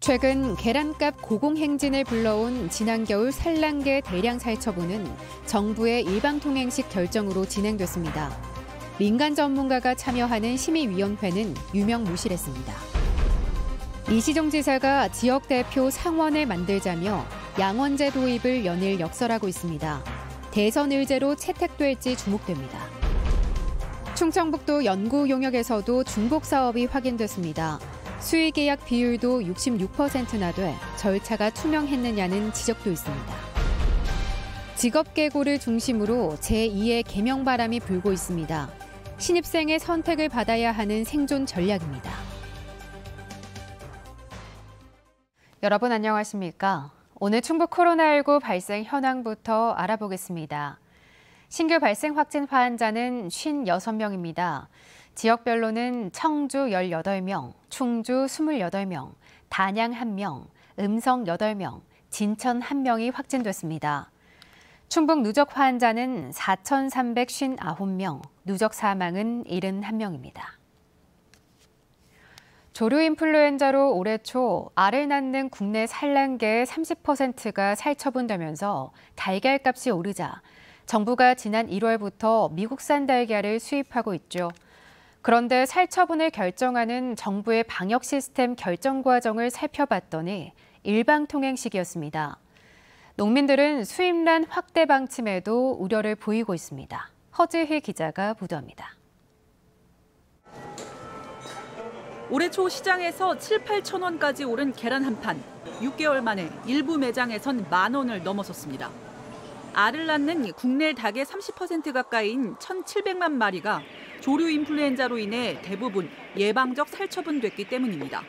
최근 계란값 고공행진을 불러온 지난 겨울 산란계 대량 살처분은 정부의 일방통행식 결정으로 진행됐습니다. 민간 전문가가 참여하는 심의위원회는 유명무실했습니다. 이시종 지사가 지역 대표 상원을 만들자며 양원제 도입을 연일 역설하고 있습니다. 대선 의제로 채택될지 주목됩니다. 충청북도 연구 용역에서도 중복 사업이 확인됐습니다. 수의계약 비율도 66%나 돼 절차가 투명했느냐는 지적도 있습니다. 직업계고를 중심으로 제2의 개명 바람이 불고 있습니다. 신입생의 선택을 받아야 하는 생존 전략입니다. 여러분 안녕하십니까? 오늘 충북 코로나19 발생 현황부터 알아보겠습니다. 신규 발생 확진 환자는 56명입니다. 지역별로는 청주 18명, 충주 28명, 단양 1명, 음성 8명, 진천 1명이 확진됐습니다. 충북 누적 환자는 4,359명, 누적 사망은 71명입니다. 조류 인플루엔자로 올해 초 알을 낳는 국내 산란계의 30%가 살처분되면서 달걀값이 오르자 정부가 지난 1월부터 미국산 달걀을 수입하고 있죠. 그런데 살처분을 결정하는 정부의 방역 시스템 결정 과정을 살펴봤더니 일방통행식이었습니다. 농민들은 수입란 확대 방침에도 우려를 보이고 있습니다. 허지희 기자가 보도합니다. 올해 초 시장에서 7, 8천 원까지 오른 계란 한 판. 6개월 만에 일부 매장에선 10,000원을 넘어섰습니다. 알을 낳는 국내 닭의 30% 가까이인 1,700만 마리가 조류 인플루엔자로 인해 대부분 예방적 살처분됐기 때문입니다.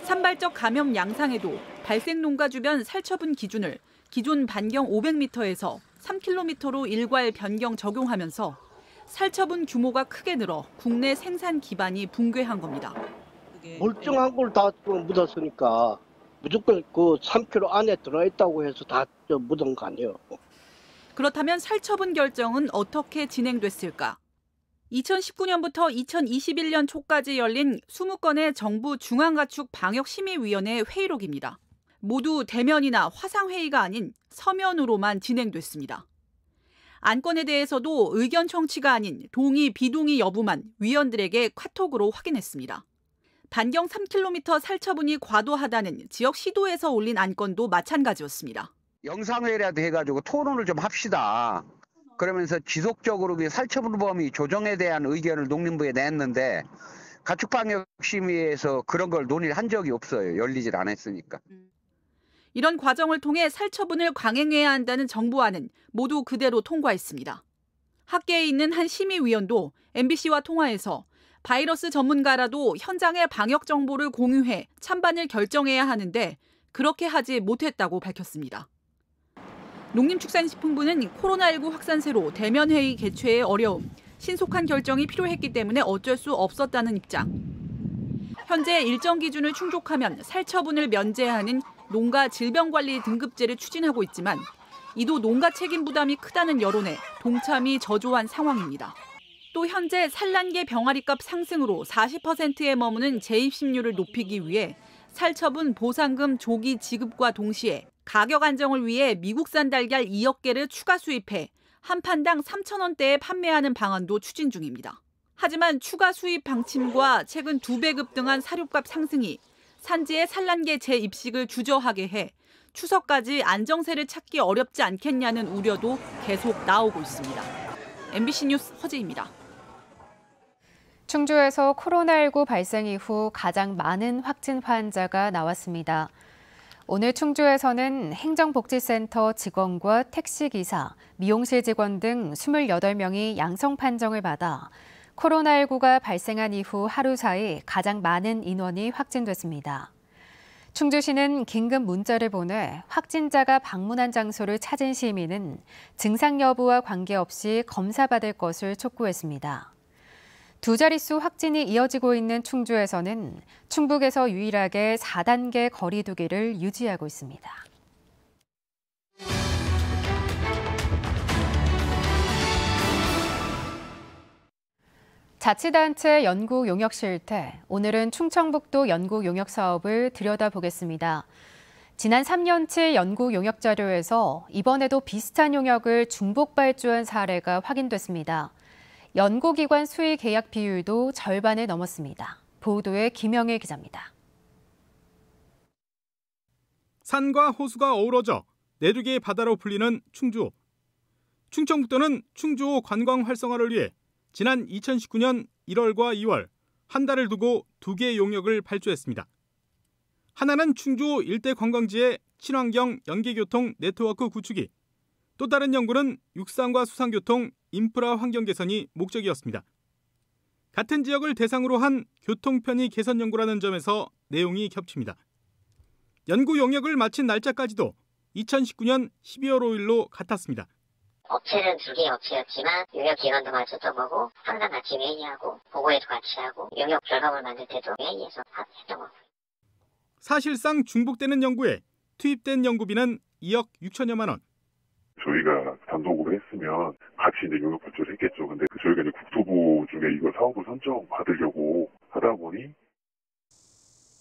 산발적 감염 양상에도 발생 농가 주변 살처분 기준을 기존 반경 500m에서 3km로 일괄 변경 적용하면서 살처분 규모가 크게 늘어 국내 생산 기반이 붕괴한 겁니다. 멀쩡한 걸 다 묻었으니까 무조건 그 3km 안에 들어있다고 해서 다 묻은 거 아니에요. 그렇다면 살처분 결정은 어떻게 진행됐을까? 2019년부터 2021년 초까지 열린 20건의 정부 중앙가축 방역심의위원회 회의록입니다. 모두 대면이나 화상회의가 아닌 서면으로만 진행됐습니다. 안건에 대해서도 의견 청취가 아닌 동의, 비동의 여부만 위원들에게 카톡으로 확인했습니다. 반경 3km 살처분이 과도하다는 지역 시도에서 올린 안건도 마찬가지였습니다. 영상회의라도 해가지고 토론을 좀 합시다. 그러면서 지속적으로 살처분 범위 조정에 대한 의견을 농림부에 냈는데 가축방역심의에서 그런 걸 논의를 한 적이 없어요. 열리질 않았으니까. 이런 과정을 통해 살처분을 강행해야 한다는 정부안은 모두 그대로 통과했습니다. 학계에 있는 한 심의위원도 MBC와 통화해서 바이러스 전문가라도 현장의 방역 정보를 공유해 찬반을 결정해야 하는데 그렇게 하지 못했다고 밝혔습니다. 농림축산식품부는 코로나19 확산세로 대면회의 개최에 어려움, 신속한 결정이 필요했기 때문에 어쩔 수 없었다는 입장. 현재 일정 기준을 충족하면 살처분을 면제하는 농가 질병관리 등급제를 추진하고 있지만 이도 농가 책임 부담이 크다는 여론에 동참이 저조한 상황입니다. 또 현재 산란계 병아리값 상승으로 40%에 머무는 재입심률을 높이기 위해 살처분 보상금 조기 지급과 동시에 가격 안정을 위해 미국산 달걀 2억 개를 추가 수입해 한 판당 3,000원대에 판매하는 방안도 추진 중입니다. 하지만 추가 수입 방침과 최근 2배 급등한 사료값 상승이 산지의 산란계 재입식을 주저하게 해 추석까지 안정세를 찾기 어렵지 않겠냐는 우려도 계속 나오고 있습니다. MBC 뉴스 허지입니다. 충주에서 코로나19 발생 이후 가장 많은 확진 환자가 나왔습니다. 오늘 충주에서는 행정복지센터 직원과 택시기사, 미용실 직원 등 28명이 양성 판정을 받아 코로나19가 발생한 이후 하루 사이 가장 많은 인원이 확진됐습니다. 충주시는 긴급 문자를 보내 확진자가 방문한 장소를 찾은 시민은 증상 여부와 관계없이 검사받을 것을 촉구했습니다. 두 자릿수 확진이 이어지고 있는 충주에서는 충북에서 유일하게 4단계 거리 두기를 유지하고 있습니다. 자치단체 연구 용역 실태, 오늘은 충청북도 연구 용역 사업을 들여다보겠습니다. 지난 3년치 연구 용역 자료에서 이번에도 비슷한 용역을 중복 발주한 사례가 확인됐습니다. 연구기관 수의 계약 비율도 절반을 넘었습니다. 보도에 김영일 기자입니다. 산과 호수가 어우러져 내륙의 바다로 불리는 충주호. 충청북도는 충주호 관광 활성화를 위해 지난 2019년 1월과 2월 한 달을 두고 2개의 용역을 발주했습니다. 하나는 충주호 일대 관광지의 친환경 연계교통 네트워크 구축이, 또 다른 연구는 육상과 수상교통, 인프라 환경 개선이 목적이었습니다. 같은 지역을 대상으로 한 교통 편의 개선 연구라는 점에서 내용이 겹칩니다. 연구 용역을 마친 날짜까지도 2019년 12월 5일로 같았습니다. 업체는 2개의 업체였지만 용역 기간도 맞췄던 거고 항상 같이 회의하고 보고회도 같이 하고 용역 결과물 만들 때도 회의해서 했던 거고. 사실상 중복되는 연구에 투입된 연구비는 2억 6천여만 원. 저희가 단독으로 했으면 같이 이제 용역 발주를 했겠죠. 근데 저희가 이제 국토부 중에 이걸 사업을 선정 받으려고 하다 보니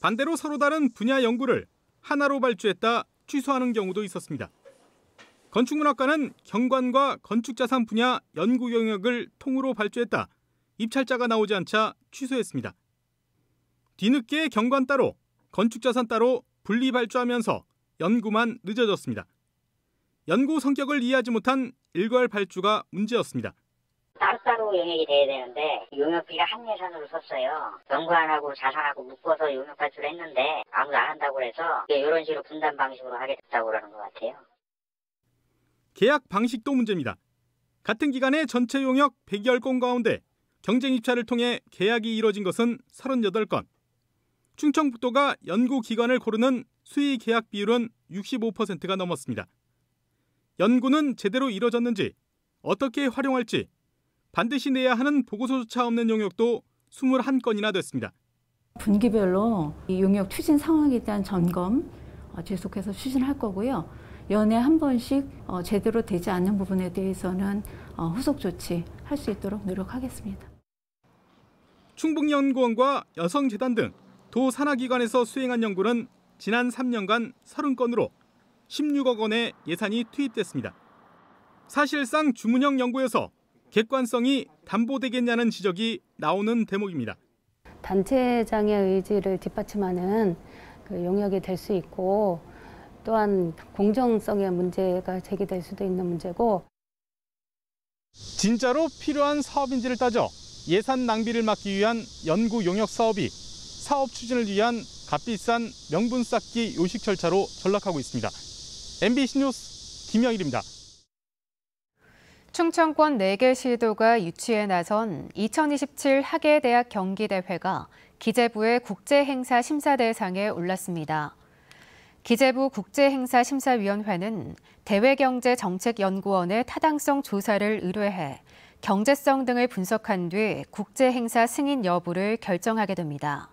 반대로 서로 다른 분야 연구를 하나로 발주했다 취소하는 경우도 있었습니다. 건축문학과는 경관과 건축자산 분야 연구 용역을 통으로 발주했다 입찰자가 나오지 않자 취소했습니다. 뒤늦게 경관 따로, 건축자산 따로 분리 발주하면서 연구만 늦어졌습니다. 연구 성격을 이해하지 못한 일괄 발주가 문제였습니다. 따로따로 용역이 돼야 되는데 용역비가 한 예산으로 섰어요. 연구안하고 자산하고 묶어서 용역 발주를 했는데 아무도 안 한다고 해서 이런 식으로 분담 방식으로 하게 됐다고 그러는 것 같아요. 계약 방식도 문제입니다. 같은 기간에 전체 용역 100여 건 가운데 경쟁 입찰을 통해 계약이 이뤄진 것은 38건. 충청북도가 연구기관을 고르는 수의 계약 비율은 65%가 넘었습니다. 연구는 제대로 이뤄졌는지, 어떻게 활용할지, 반드시 내야 하는 보고서조차 없는 용역도 21건이나 됐습니다. 분기별로 이 용역 추진 상황에 대한 점검 계속해서 추진할 거고요. 연에 한 번씩 제대로 되지 않는 부분에 대해서는 후속 조치할 수 있도록 노력하겠습니다. 충북연구원과 여성재단 등 도 산하기관에서 수행한 연구는 지난 3년간 30건으로 16억 원의 예산이 투입됐습니다. 사실상 주문형 연구에서 객관성이 담보되겠냐는 지적이 나오는 대목입니다. 단체장의 의지를 뒷받침하는 그 용역이 될 수 있고, 또한 공정성의 문제가 제기될 수도 있는 문제고. 진짜로 필요한 사업인지를 따져 예산 낭비를 막기 위한 연구 용역 사업이 사업 추진을 위한 값비싼 명분 쌓기 요식 절차로 전락하고 있습니다. MBC 뉴스 김영일입니다. 충청권 4개 시도가 유치에 나선 2027 학예대학 경기대회가 기재부의 국제행사 심사대상에 올랐습니다. 기재부 국제행사심사위원회는 대외경제정책연구원의 타당성 조사를 의뢰해 경제성 등을 분석한 뒤 국제행사 승인 여부를 결정하게 됩니다.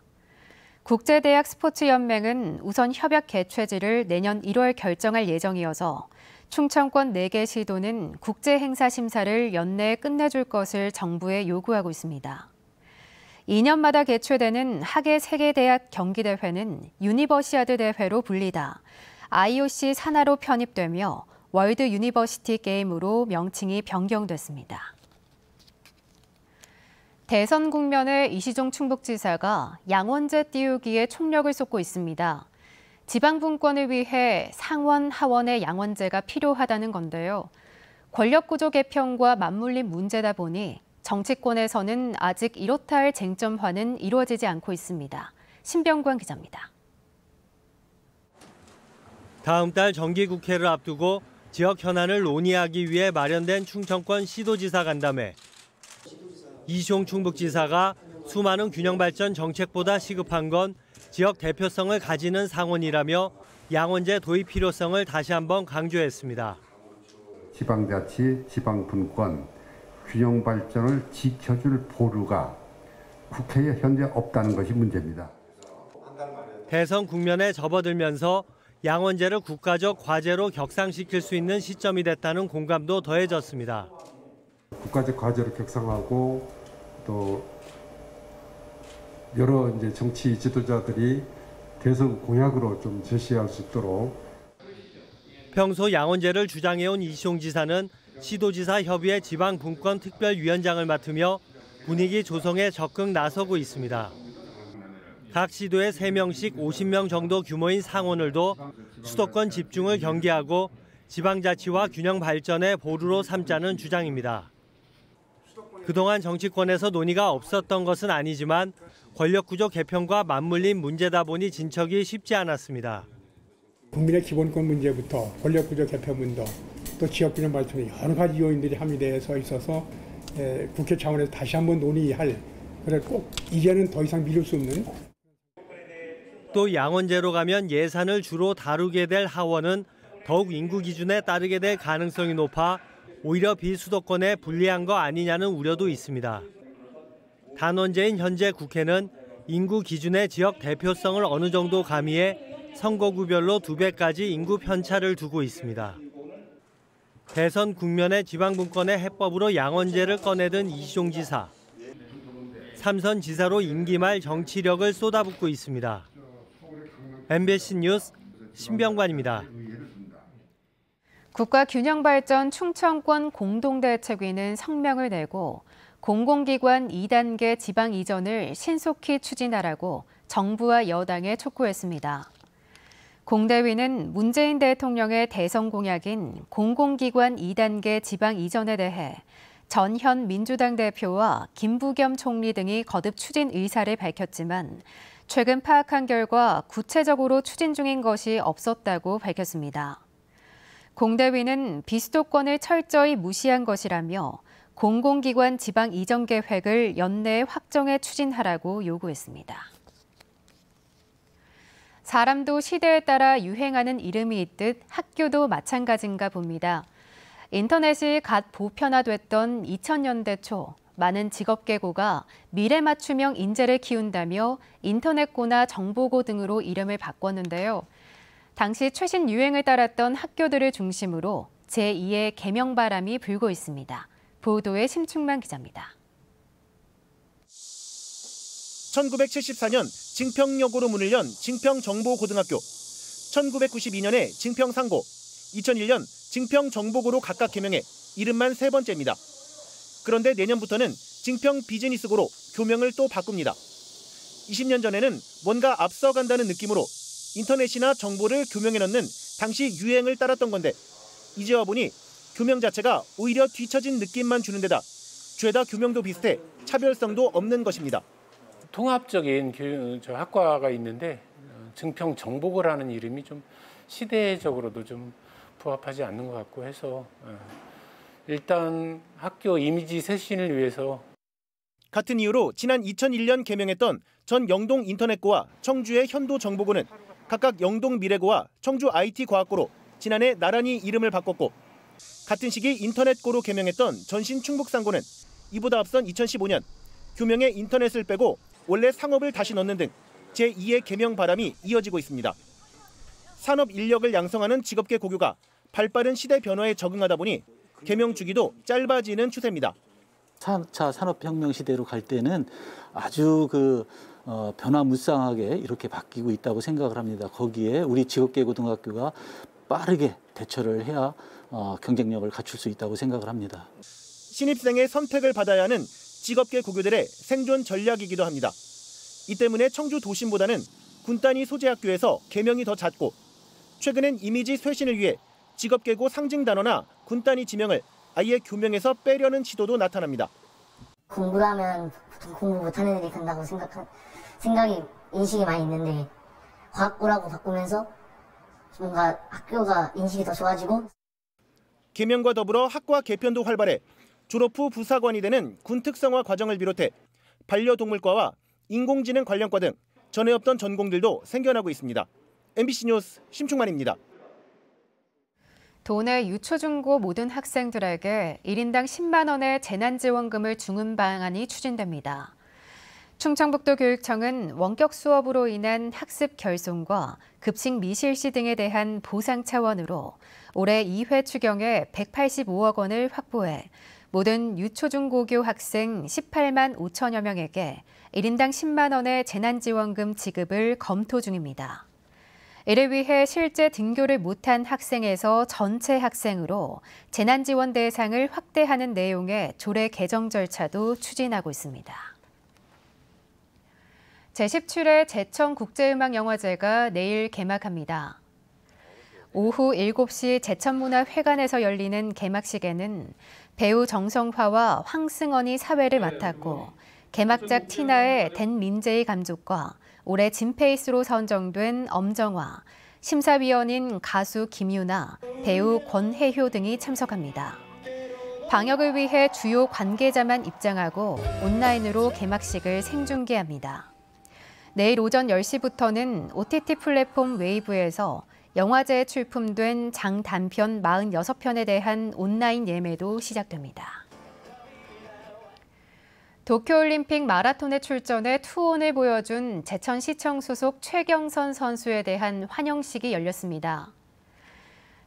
국제대학 스포츠연맹은 우선 협약 개최지를 내년 1월 결정할 예정이어서 충청권 4개 시도는 국제행사 심사를 연내에 끝내줄 것을 정부에 요구하고 있습니다. 2년마다 개최되는 학예 세계대학 경기대회는 유니버시아드 대회로 불리다 IOC 산하로 편입되며 월드 유니버시티 게임으로 명칭이 변경됐습니다. 대선 국면에 이시종 충북지사가 양원제 띄우기에 총력을 쏟고 있습니다. 지방 분권을 위해 상원, 하원의 양원제가 필요하다는 건데요. 권력구조 개편과 맞물린 문제다 보니 정치권에서는 아직 이렇다 할 쟁점화는 이루어지지 않고 있습니다. 신병관 기자입니다. 다음 달 정기국회를 앞두고 지역 현안을 논의하기 위해 마련된 충청권 시도지사 간담회. 이시종 충북지사가 수많은 균형발전 정책보다 시급한 건 지역 대표성을 가지는 상원이라며 양원제 도입 필요성을 다시 한번 강조했습니다. 지방자치, 지방분권, 균형발전을 지켜줄 보루가 국회에 현재 없다는 것이 문제입니다. 대선 국면에 접어들면서 양원제를 국가적 과제로 격상시킬 수 있는 시점이 됐다는 공감도 더해졌습니다. 국가적 과제로 격상하고 또 여러 이제 정치 지도자들이 대선 공약으로 좀 제시할 수 있도록. 평소 양원제를 주장해온 이시용 지사는 시도지사 협의회 지방분권특별위원장을 맡으며 분위기 조성에 적극 나서고 있습니다. 각 시도에 3명씩 50명 정도 규모인 상원을도 수도권 집중을 경계하고 지방자치와 균형 발전의 보루로 삼자는 주장입니다. 그동안 정치권에서 논의가 없었던 것은 아니지만 권력구조 개편과 맞물린 문제다 보니 진척이 쉽지 않았습니다. 국민의 기본권 문제부터 권력구조 개편문도 또 지역균형 발전의 여러 가지 요인들이 함유되어 있어서 국회 차원에서 다시 한번 논의할, 그래 꼭 이제는 더 이상 미룰 수 없는. 또 양원제로 가면 예산을 주로 다루게 될 하원은 더욱 인구 기준에 따르게 될 가능성이 높아 오히려 비수도권에 불리한 거 아니냐는 우려도 있습니다. 단원제인 현재 국회는 인구 기준의 지역 대표성을 어느 정도 가미해 선거구별로 2배까지 인구 편차를 두고 있습니다. 대선 국면의 지방분권의 해법으로 양원제를 꺼내든 이시용 지사. 3선 지사로 임기 말 정치력을 쏟아붓고 있습니다. MBC 뉴스 신병관입니다. 국가균형발전 충청권 공동대책위는 성명을 내고 공공기관 2단계 지방 이전을 신속히 추진하라고 정부와 여당에 촉구했습니다. 공대위는 문재인 대통령의 대선 공약인 공공기관 2단계 지방 이전에 대해 전현 민주당 대표와 김부겸 총리 등이 거듭 추진 의사를 밝혔지만 최근 파악한 결과 구체적으로 추진 중인 것이 없었다고 밝혔습니다. 공대위는 비수도권을 철저히 무시한 것이라며 공공기관 지방 이전 계획을 연내에 확정해 추진하라고 요구했습니다. 사람도 시대에 따라 유행하는 이름이 있듯 학교도 마찬가지인가 봅니다. 인터넷이 갓 보편화됐던 2000년대 초, 많은 직업계고가 미래맞춤형 인재를 키운다며 인터넷고나 정보고 등으로 이름을 바꿨는데요. 당시 최신 유행을 따랐던 학교들을 중심으로 제2의 개명바람이 불고 있습니다. 보도에 심충만 기자입니다. 1974년 증평여고로 문을 연 증평정보고등학교, 1992년에 증평상고, 2001년 증평정보고로 각각 개명해 이름만 3번째입니다. 그런데 내년부터는 증평비즈니스고로 교명을 또 바꿉니다. 20년 전에는 뭔가 앞서간다는 느낌으로 인터넷이나 정보를 교명해 넣는 당시 유행을 따랐던 건데 이제 와보니 교명 자체가 오히려 뒤처진 느낌만 주는 데다 죄다 교명도 비슷해 차별성도 없는 것입니다. 통합적인 학과가 있는데 증평정보고라는 이름이 좀 시대적으로도 좀 부합하지 않는 것 같고 해서 일단 학교 이미지 쇄신을 위해서. 같은 이유로 지난 2001년 개명했던 전 영동 인터넷고와 청주의 현도정보고는 각각 영동 미래고와 청주 IT과학고로 지난해 나란히 이름을 바꿨고 같은 시기 인터넷고로 개명했던 전신 충북상고는 이보다 앞선 2015년 교명에 인터넷을 빼고 원래 상업을 다시 넣는 등 제2의 개명 바람이 이어지고 있습니다. 산업 인력을 양성하는 직업계 고교가 발빠른 시대 변화에 적응하다 보니 개명 주기도 짧아지는 추세입니다. 4차 산업혁명 시대로 갈 때는 아주 변화무쌍하게 이렇게 바뀌고 있다고 생각을 합니다. 거기에 우리 직업계 고등학교가 빠르게 대처를 해야 경쟁력을 갖출 수 있다고 생각을 합니다. 신입생의 선택을 받아야 하는 직업계 고교들의 생존 전략이기도 합니다. 이 때문에 청주 도심보다는 군단위 소재학교에서 개명이 더 잦고 최근엔 이미지 쇄신을 위해 직업계고 상징 단어나 군단위 지명을 아예 교명에서 빼려는 시도도 나타납니다. 공부를 하면 보통 공부 못하는 애들이 된다고 생각이 인식이 많이 있는데 과학고라고 바꾸면서 뭔가 학교가 인식이 더 좋아지고. 개명과 더불어 학과 개편도 활발해 졸업 후 부사관이 되는 군 특성화 과정을 비롯해 반려동물과와 인공지능 관련과 등 전에 없던 전공들도 생겨나고 있습니다. MBC 뉴스 심충만입니다. 도내 유초중고 모든 학생들에게 1인당 10만 원의 재난지원금을 주는 방안이 추진됩니다. 충청북도 교육청은 원격 수업으로 인한 학습 결손과 급식 미실시 등에 대한 보상 차원으로 올해 2회 추경에 185억 원을 확보해 모든 유초중고교 학생 18만 5천여 명에게 1인당 10만 원의 재난지원금 지급을 검토 중입니다. 이를 위해 실제 등교를 못한 학생에서 전체 학생으로 재난지원 대상을 확대하는 내용의 조례 개정 절차도 추진하고 있습니다. 제17회 제천국제음악영화제가 내일 개막합니다. 오후 7시 제천문화회관에서 열리는 개막식에는 배우 정성화와 황승헌이 사회를 맡았고 개막작 티나의 댄 린제이 감독과 올해 진페이스로 선정된 엄정화, 심사위원인 가수 김유나, 배우 권혜효 등이 참석합니다. 방역을 위해 주요 관계자만 입장하고 온라인으로 개막식을 생중계합니다. 내일 오전 10시부터는 OTT 플랫폼 웨이브에서 영화제에 출품된 장단편 46편에 대한 온라인 예매도 시작됩니다. 도쿄올림픽 마라톤에 출전해 투혼을 보여준 제천시청 소속 최경선 선수에 대한 환영식이 열렸습니다.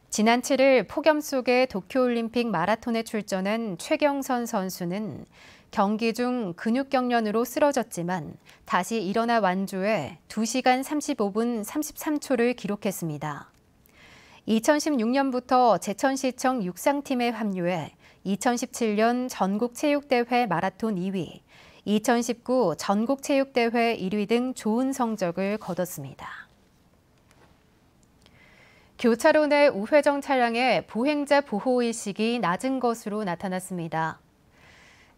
지난 7일 폭염 속에 도쿄올림픽 마라톤에 출전한 최경선 선수는 경기 중 근육경련으로 쓰러졌지만 다시 일어나 완주해 2시간 35분 33초를 기록했습니다. 2016년부터 제천시청 육상팀에 합류해 2017년 전국체육대회 마라톤 2위, 2019 전국체육대회 1위 등 좋은 성적을 거뒀습니다. 교차로 내 우회전 차량의 보행자 보호의식이 낮은 것으로 나타났습니다.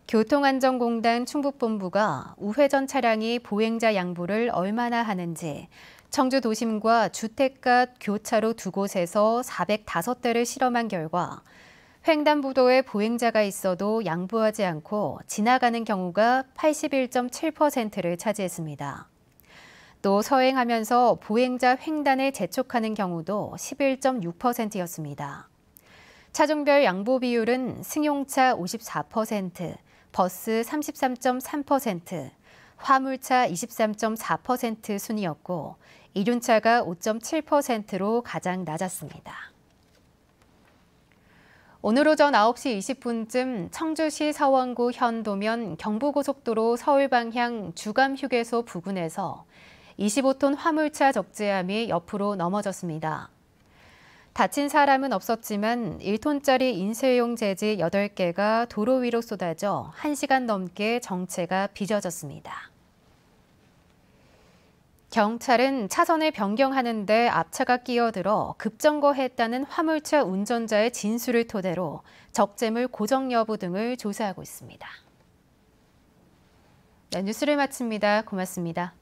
교통안전공단 충북본부가 우회전 차량이 보행자 양보를 얼마나 하는지 청주 도심과 주택가 교차로 두 곳에서 405대를 실험한 결과 횡단보도에 보행자가 있어도 양보하지 않고 지나가는 경우가 81.7%를 차지했습니다. 또 서행하면서 보행자 횡단을 재촉하는 경우도 11.6%였습니다. 차종별 양보 비율은 승용차 54%, 버스 33.3%, 화물차 23.4% 순이었고 이륜차가 5.7%로 가장 낮았습니다. 오늘 오전 9시 20분쯤 청주시 서원구 현도면 경부고속도로 서울 방향 주감휴게소 부근에서 25톤 화물차 적재함이 옆으로 넘어졌습니다. 다친 사람은 없었지만 1톤짜리 인쇄용 재질 8개가 도로 위로 쏟아져 1시간 넘게 정체가 빚어졌습니다. 경찰은 차선을 변경하는 데 앞차가 끼어들어 급정거했다는 화물차 운전자의 진술을 토대로 적재물 고정 여부 등을 조사하고 있습니다. 네, 뉴스를 마칩니다. 고맙습니다.